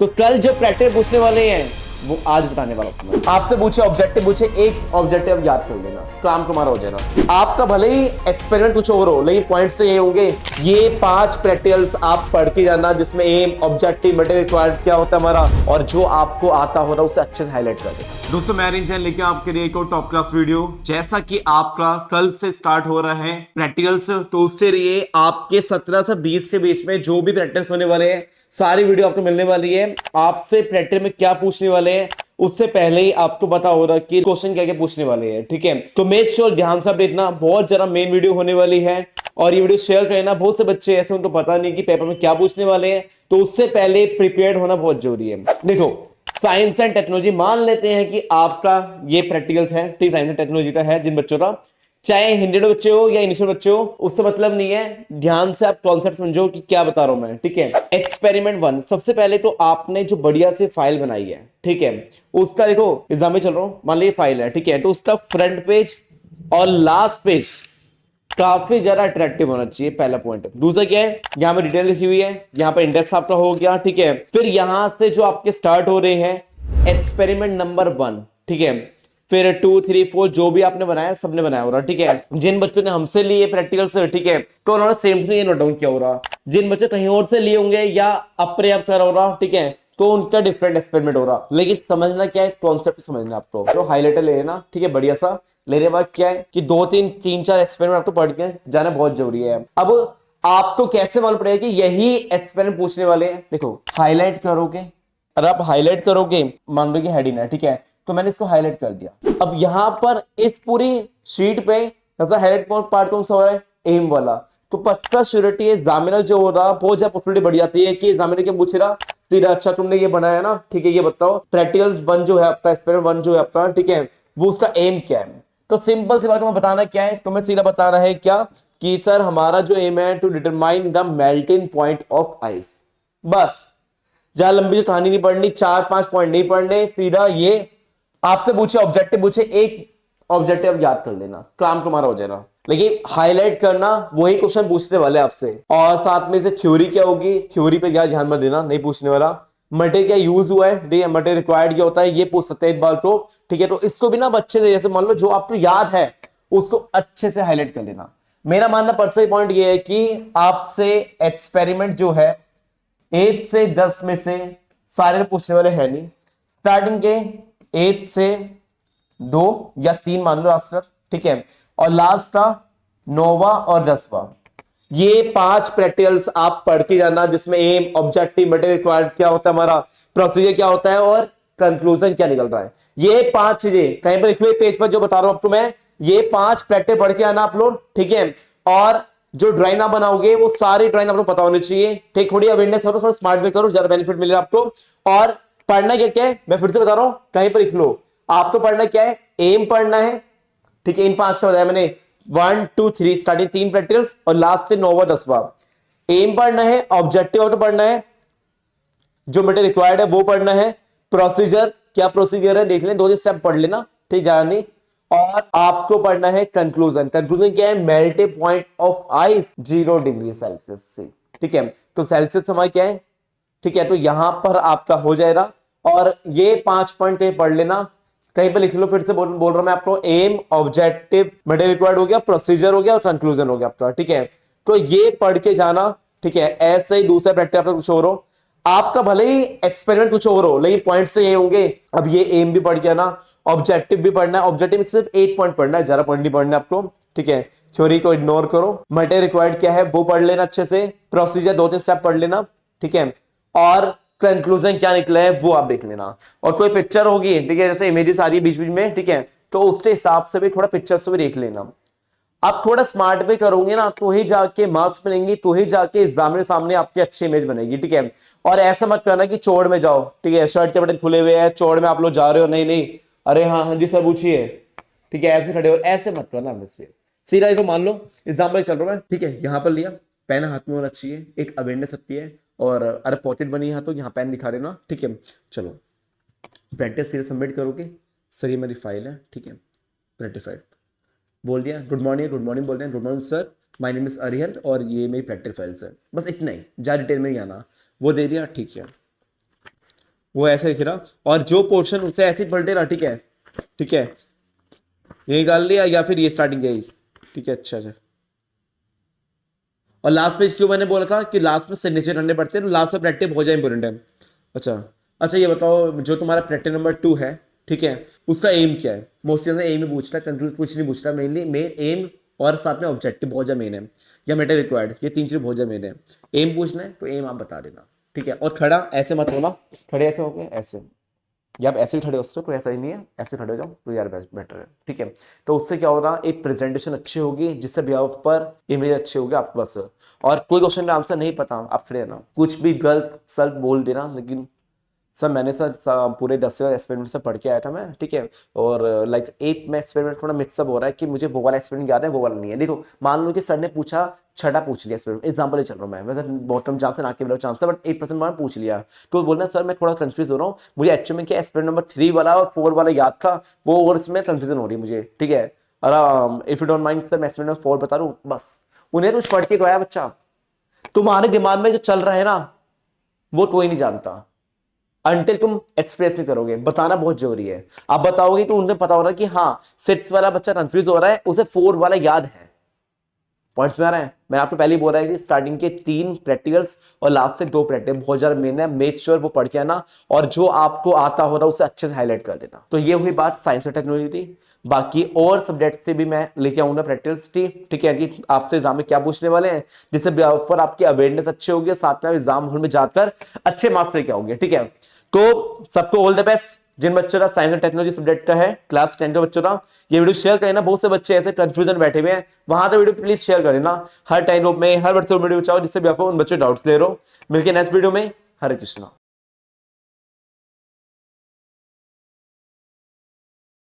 तो कल जो प्रैक्टिकल पूछने वाले हैं वो आज बताने वाला हूं मैं। आपसे पूछे ऑब्जेक्टिव, पूछे एक ऑब्जेक्टिव याद कर लेना, काम तुम्हारा हो जाएगा। आपका भले ही एक्सपेरिमेंट कुछ और हो, लेकिन पॉइंट्स तो ये होंगे। ये 5 प्रैक्टिकल्स आप पढ़ के जाना, जिसमें एम, ऑब्जेक्टिव, मटेरियल रिक्वायर्ड क्या होता है हमारा, और जो आपको आता हो रहा है उसे अच्छे से हाईलाइट कर देना। दोस्तों मैं रिंजन लेके आपके लिए एक और टॉप क्लास वीडियो, जैसा कि आपका कल से स्टार्ट हो रहा है प्रैक्टिकल्स, तो उससे लिए आपके 17 से 20 के बीच में जो भी प्रैक्टिस होने वाले हैं सारी वीडियो आपको मिलने वाली है। आपसे प्रैक्टिस में क्या पूछने वाले हैं उससे पहले ही आपको पता हो रहा कि क्वेश्चन क्या क्या पूछने वाले हैं, ठीक है। तो मेक श्योर ध्यान से देखना, बहुत जरा मेन वीडियो होने वाली है और ये वीडियो शेयर करना। बहुत से बच्चे ऐसे उनको पता नहीं कि पेपर में क्या पूछने वाले हैं, तो उससे पहले प्रिपेयर्ड होना बहुत जरूरी है। देखो साइंस एंड टेक्नोलॉजी, मान लेते हैं कि आपका ये प्रैक्टिकल्स है, ठीक, साइंस एंड टेक्नोलॉजी का है, जिन बच्चों का चाहे हिंदी के बच्चे हो या इंग्लिश के बच्चे हो उससे मतलब नहीं है। ध्यान से आप कॉन्सेप्ट समझो कि क्या बता रहा हूं मैं, ठीक है। एक्सपेरिमेंट 1, सबसे पहले तो आपने जो बढ़िया से फाइल बनाई है, ठीक है, उसका देखो एग्जाम में चल रहा हूं, मान लीजिए फाइल है, ठीक है, तो उसका फ्रंट पेज और लास्ट पेज काफी ज्यादा अट्रैक्टिव होना चाहिए, पहला पॉइंट। दूसरा क्या है, यहां पे डिटेल लिखी हुई है, यहां पे इंडेक्स आपका हो गया, ठीक है। फिर यहां से जो आपके स्टार्ट हो रहे हैं एक्सपेरिमेंट नंबर 1, ठीक है, फिर 2, 3, 4 जो भी आपने बनाया सबने बनाया हो रहा, ठीक है। जिन बच्चों ने हमसे लिए प्रैक्टिकल से, ठीक है, तो उन्होंने सेम से ये नोट डाउन किया हो रहा। जिन बच्चे कहीं और से लिए होंगे या अपर्याप्त हो रहा, ठीक है, तो उनका डिफरेंट एक्सपेरिमेंट हो रहा। लेकिन समझना क्या है, कॉन्सेप्ट समझना आपको। तो हाईलाइटर ले लेना, ठीक है, बढ़िया सा लेने के बाद क्या है कि 2-3-4 एक्सपेरिमेंट आपको पढ़ के जाना बहुत जरूरी है। अब आपको कैसे मालूम पड़ेगा कि यही एक्सपेरिमेंट पूछने वाले हैं। देखो हाईलाइट करोगे, और आप हाईलाइट करोगे, मान लो कि हेडिंग है, ठीक है, तो मैंने इसको हाईलाइट कर दिया। अब यहां पर इस पूरी शीट पे हाईलाइट पार्ट कौन सा हो रहा है, एम वाला। तो पक्का श्योरिटी एग्जामिनर जो हो रहा, बहुत ज्यादा पॉसिबिलिटी बढ़ जाती है कि एग्जामिनर क्या पूछ रहा, सीधा अच्छा तुमने ये बनाया ना, ठीक है, ये बताओ प्रैक्टिकल 1 जो है आपका, एक्सपेरिमेंट 1 जो है आपका, ठीक है, वो उसका एम क्या है। तो सिंपल सी बात में बताना क्या है, तो मैं सीधा बता रहा है क्या कि सर हमारा जो एम है to determine the melting point of ice. बस ज्यादा लंबी कहानी नहीं पढ़नी, 4-5 पॉइंट नहीं पढ़ने, सीधा ये आपसे पूछे ऑब्जेक्टिव, पूछे एक ऑब्जेक्टिव याद कर लेना, काम तुम्हारा हो जाएगा। लेकिन हाईलाइट करना, वही क्वेश्चन पूछने वाले आपसे। और साथ में से थ्योरी क्या होगी, थ्योरी पे क्या ध्यान मत देना, नहीं पूछने वाला। मटेरियल क्या यूज हुआ है, ठीक है, मटेरियल रिक्वायर्ड क्या होता है, ये पूछ सकते हैं एक बार तो, ठीक है। तो इसको भी ना अच्छे से, जैसे मान लो जो आपको याद है उसको अच्छे से हाईलाइट कर लेना। मेरा मानना पर्सनल पॉइंट ये है कि आपसे एक्सपेरिमेंट जो है 8 से 10 में से सारे पूछने वाले हैं नहीं। स्टार्टिंग के 8 से 2 या 3 मान लो आज तक, ठीक है, और लास्ट का 9वां और 10वां। ये 5 प्रैक्टिकल्स आप पढ़ के जाना, जिसमें एम, ऑब्जेक्टिव, मटेरियल रिक्वायर्ड क्या होता है हमारा, प्रोसीजर क्या होता है और कंक्लूजन क्या निकल रहा है। ये 5 चीजें कहीं पर लिखे पेज पर जो बता रहा हूं आपको मैं, ये 5 प्रैक्टिकल पढ़ के आना आप लोग, ठीक है। और जो ड्राइंग आप बनाओगे वो सारी ड्राइंग आपको पता होनी चाहिए, ठीक, थोड़ी अवेयरनेस करो, थोड़ा स्मार्ट वे करो, ज्यादा बेनिफिट मिलेगा आपको। और पढ़ना क्या क्या है मैं फिर से बता रहा हूं, कहीं पर लिख लो। आपको पढ़ना क्या है, एम पढ़ना है, ठीक है, इन 5 से बताया मैंने, 1, 2, 3 स्टार्टिंग 3 प्रैक्टिकल्स और लास्ट से 9वां 10वां। एम पढ़ना है, ऑब्जेक्टिव आपको पढ़ना है, जो मटेरियल रिक्वायर्ड है वो पढ़ना है, प्रोसीजर क्या प्रोसीजर है देख लें, 2-3 स्टेप पढ़ लेना, ठीक, ज्यादा नहीं। और आपको पढ़ना है कंक्लूजन। कंक्लूजन क्या है, melting point of ice 0 degree Celsius से, ठीक है। तो सेल्सियस हमारा क्या है, ठीक है, तो यहां पर आपका हो जाएगा। और ये 5 पॉइंट कहीं पढ़ लेना, कहीं पर लिख लो, फिर से बोल रहा हूं मैं आपको, एम, ऑब्जेक्टिव, मटेरियल रिक्वायर्ड हो गया, प्रोसीजर हो गया और कंक्लूजन हो गया आपका, ठीक है। तो ये पढ़ के जाना, ठीक है। ऐसे ही दूसरा प्रैक्टिस आपका कुछ और हो, आपका भले ही एक्सपेरिमेंट कुछ और हो, लेकिन पॉइंट्स तो ये होंगे। अब ये एम भी पढ़ के आना, ऑब्जेक्टिव भी पढ़ना है, ऑब्जेक्टिव में सिर्फ 8 पॉइंट पढ़ना है, ज्यादा पॉइंट नहीं पढ़ना आपको, ठीक है। थ्योरी को इग्नोर करो, मटेरियल रिक्वायर्ड क्या है वो पढ़ लेना अच्छे से, प्रोसीजर 2-3 स्टेप पढ़ लेना, ठीक है। और कंक्लूजन क्या निकला है वो आप देख लेना। और कोई पिक्चर होगी, ठीक है, जैसे इमेजेस आ रही है बीच बीच में, ठीक है, तो उसके हिसाब से भी थोड़ा पिक्चर से भी देख लेना। आप थोड़ा स्मार्ट वे करोगे ना तो ही जाके मार्क्स मिलेंगे, तो ही जाके एग्जाम के सामने आपकी अच्छी इमेज बनेगी, ठीक है। और ऐसा मत करना कि चौड़ में जाओ, ठीक है, शर्ट के बटन खुले हुए हैं, चौड़ में आप लोग जा रहे हो, नहीं नहीं, अरे हाँ हाँ जी सर पूछिए, ठीक है, ऐसे खड़े हो, ऐसे मत करना। मिस सीधा देखो, मान लो एग्जाम्पल चल रहा है, ठीक है, यहां पर लिया, पेन हाथ में होना चाहिए, एक अवेयरनेस सकती है, और अरे पॉकेट बनी है तो यहाँ पेन दिखा रहे ना, ठीक है। चलो प्रैक्टिस सीधे सबमिट करोगे, सर ये मेरी फाइल है, ठीक है, रेक्टिफाइड बोल दिया, गुड मॉर्निंग, गुड मॉर्निंग बोल रहे हैं, good morning sir, my name is Arihant और ये मेरी प्रैक्टिकल फाइल्स है, बस इतना ही, ज्यादा डिटेल में नहीं आना। वो दे दिया, ठीक है। वो ऐसे लिख रहा, और जो पोर्शन उसे ऐसे ही पलटे रहा, ठीक है, ठीक है, यही डाल लिया या फिर ये स्टार्टिंग यही, ठीक है, अच्छा अच्छा। और लास्ट में इसलिए मैंने बोला था कि लास्ट में सिग्नेचर करने पड़ते हैं, तो लास्ट में प्रैक्टिस बहुत ज़्यादा इंपॉर्टेंट है। अच्छा अच्छा, ये बताओ जो तुम्हारा प्रैक्टिस नंबर 2 है, ठीक है, उसका एम क्या है? मोस्टली एम ही पूछता है, कंफ्यूज कुछ नहीं पूछता, मेनली मेन एम और साथ में ऑब्जेक्टिव बहुत ज़्यादा मेन है, या मेटर रिक्वायर्ड, ये 3 चीज़ बहुत ज़्यादा मेन है। एम पूछना है तो एम आप बता देना, ठीक है। और खड़ा ऐसे मत होना, खड़े ऐसे हो गए ऐसे, या आप ऐसे ही खड़े हो सकते हो, कोई ऐसा ही नहीं है, ऐसे खड़े हो जाओ तो यार बेटर है, ठीक है। तो उससे क्या होगा, एक प्रेजेंटेशन अच्छी होगी, जिससे बिहाफ पर इमेज अच्छी होगी आपके पास। और कोई क्वेश्चन का आंसर नहीं पता, आप खड़े रहना, कुछ भी गलत सलत बोल देना, लेकिन सर मैंने पूरे 10 एक्सपेरिमेंट से पढ़ के आया था मैं, ठीक है। और लाइक एक में एक्सपेरिमेंट थोड़ा मिक्सअप हो रहा है कि मुझे वो वाला एक्सपेरिमेंट याद है, वो वाला नहीं है। देखो मान लो कि सर ने पूछा, छठा पूछ लिया एक्सपेरिमेंट, एग्जाम्पल ही चल रहा हूँ मैं, वैसे बॉटम चांस है ना के चांस है, बट 8% बार पूछ लिया, तो बोलना सर मैं थोड़ा कंफ्यूज हो रहा हूँ, मुझे एक्चुअली में क्या एक्सपेरिमेंट नंबर 3 वाला और 4 वाला याद था, वो और इसमें कंफ्यूजन हो रही है मुझे, ठीक है। और if you don't mind sir मैं एक्सपेरिमेंट नंबर 4 बता रहा हूँ, बस उन्हें कुछ पढ़ के गया बच्चा, तुम्हारे दिमाग में जो चल रहा है ना वो कोई नहीं जानता अनटिल तुम एक्सप्रेस नहीं करोगे। बताना बहुत जरूरी है, आप बताओगे तो उन्हें पता हो रहा है कि हाँ सिक्स वाला बच्चा कंफ्यूज हो रहा है, उसे 4 वाला याद है। पॉइंट्स में आ रहा है, मैं आपको पहले ही बोल रहा है कि स्टार्टिंग के 3 प्रैक्टिकल्स और लास्ट से 2 प्रैक्टिकल बहुत ज्यादा मेन है, मेक श्योर वो पढ़ के आना, और जो आपको आता हो रहा है उसे अच्छे से हाईलाइट कर देना। तो ये हुई बात साइंस और टेक्नोलॉजी की। बाकी और सब्जेक्ट से भी मैं लेके आऊंगा प्रैक्टिकल्स, ठीक है, कि आपसे एग्जाम में क्या पूछने वाले हैं, जिससे पर आपकी अवेयरनेस अच्छी होगी, साथ में एग्जाम हॉल में जाकर अच्छे मार्क्स लेके आओगे, ठीक है। तो सबको ऑल द बेस्ट, जिन बच्चों का साइंस एंड टेक्नोलॉजी सब्जेक्ट का है, क्लास 10 के बच्चों का, ये वीडियो शेयर करना। बहुत से बच्चे ऐसे कंफ्यूजन बैठे हुए हैं, वहां तो वीडियो प्लीज शेयर करना हर टाइम ग्रुप में, हर बच्चे वीडियो चाहो, जिससे भी आप उन बच्चे डाउट्स ले रहे हो। मिलके नेक्स्ट वीडियो में, हरे कृष्णा।